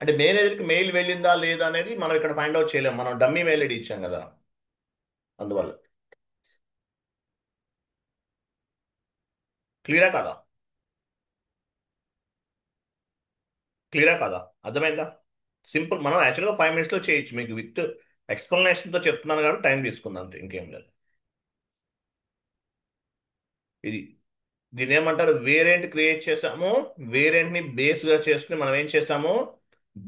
అంటే మేనేజర్కి మెయిల్ వెళ్ళిందా లేదా అనేది మనం ఇక్కడ ఫైండ్ అవుట్ చేయలేము, మనం డమ్మీ మెయిల్ ఐడి ఇచ్చాం కదా, అందువల్ల. క్లియరా కాదా? క్లియరా కాదా? అర్థమైందా? సింపుల్, మనం యాక్చువల్గా 5 minutes చేయొచ్చు, మీకు విత్ ఎక్స్ప్లెనేషన్తో చెప్తున్నాను కాబట్టి టైం తీసుకుందాం, అంతే, ఇంకేం లేదు. ఇది, దీని ఏమంటారు, వేరియంట్ క్రియేట్ చేసాము. వేరియంట్ని బేస్గా చేసుకుని మనం ఏం చేసాము,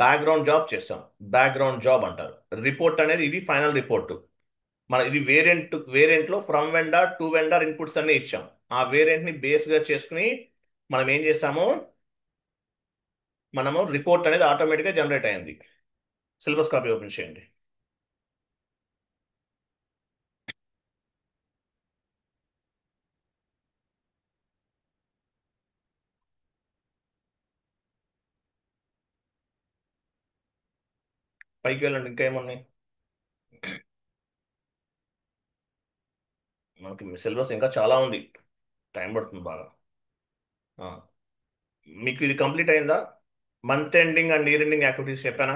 బ్యాక్గ్రౌండ్ జాబ్ చేసాం. బ్యాక్గ్రౌండ్ జాబ్ అంటారు. రిపోర్ట్ అనేది ఇది ఫైనల్ రిపోర్ట్. మన ఇది వేరియంట్లో from vendor to vendor inputs అన్ని ఇచ్చాం. ఆ వేరియంట్ని బేస్గా చేసుకుని మనం ఏం చేసాము, మనము రిపోర్ట్ అనేది ఆటోమేటిక్గా జనరేట్ అయింది. సిలబస్ కాపీ ఓపెన్ చేయండి. పైకి వెళ్ళండి, ఇంకా ఏమున్నాయి మనకి. సిలబస్ ఇంకా చాలా ఉంది, టైం పడుతుంది బాగా. ఆ, మీకు ఇది కంప్లీట్ అయిందా? Month ending and year ending activities చెప్పానా?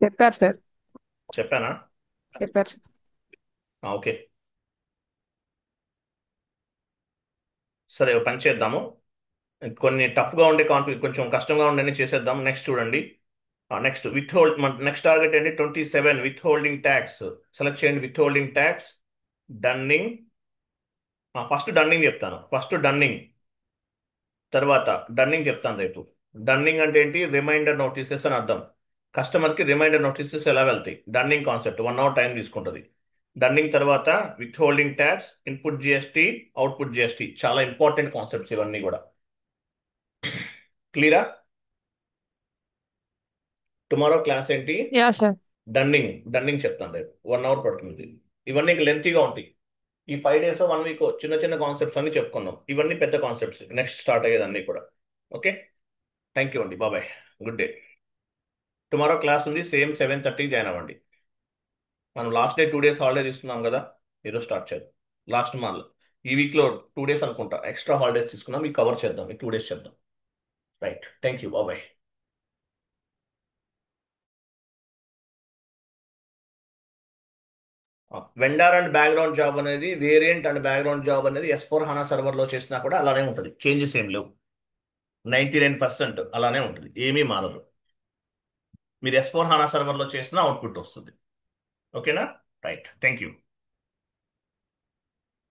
చెప్పారు సార్. చెప్పానా? చెప్పారు సార్. ఓకే, సరే ఒక పని చేద్దాము. కొన్ని టఫ్గా ఉండే కొంచెం కష్టంగా ఉండని చేసేద్దాం. నెక్స్ట్ చూడండి. Next with hold, next target ఏంటి, 27 విత్ హోల్డింగ్ ట్యాక్స్. సెలెక్ట్ చేయండి with holding tax. Dunning. First dunning చెప్తాను, ఫస్ట్ డన్నింగ్, తర్వాత డన్నింగ్ చెప్తాను రేపు. డన్నింగ్ అంటే ఏంటి, రిమైండర్ నోటీసెస్ అని అర్థం. కస్టమర్కి రిమైండర్ నోటీసెస్ ఎలా వెళ్తాయి, డన్నింగ్ కాన్సెప్ట్ 1 hour టైం తీసుకుంటుంది. డన్నింగ్ తర్వాత with holding tax, input GST, output GST, చాలా ఇంపార్టెంట్ కాన్సెప్ట్స్ ఇవన్నీ కూడా. క్లియరా? టుమారో క్లాస్ ఏంటి, యా సార్. డన్నింగ్ చెప్తాను రేపు. 1 hour పడుతుంది. ఇవన్నీ లెంతీగా ఉంటాయి. ఈ 5 days 1 week చిన్న చిన్న కాన్సెప్ట్స్ అన్ని చెప్పుకుందాం. ఇవన్నీ పెద్ద కాన్సెప్ట్స్, నెక్స్ట్ స్టార్ట్ అయ్యేది అన్ని కూడా. ఓకే, థ్యాంక్ యూ అండి, బాబాయ్, గుడ్ డే. టుమారో క్లాస్ ఉంది, సేమ్ 7:30 జాయిన్ అవ్వండి. మనం లాస్ట్ డే 2 days హాలిడే తీసుకున్నాం కదా, ఈరోజు స్టార్ట్ చేద్దాం. లాస్ట్ మంత్ ఈ వీక్లో 2 days అనుకుంటా ఎక్స్ట్రా హాలిడేస్ తీసుకున్నాం, మీకు కవర్ చేద్దాం, ఈ 2 days చేద్దాం. రైట్, థ్యాంక్ యూ, బాబాయ్. వెండర్ అండ్ బ్యాక్గ్రౌండ్ జాబ్ అనేది, వేరియంట్ అండ్ బ్యాక్గ్రౌండ్ జాబ్ అనేది S/4HANA సర్వర్లో చేసినా కూడా అలానే ఉంటుంది, చేంజెస్ ఏం లేవు. 99% అలానే ఉంటుంది, ఏమీ మారదు. మీరు S/4HANA సర్వర్లో చేసిన అవుట్పుట్ వస్తుంది. ఓకేనా? Right, thank you.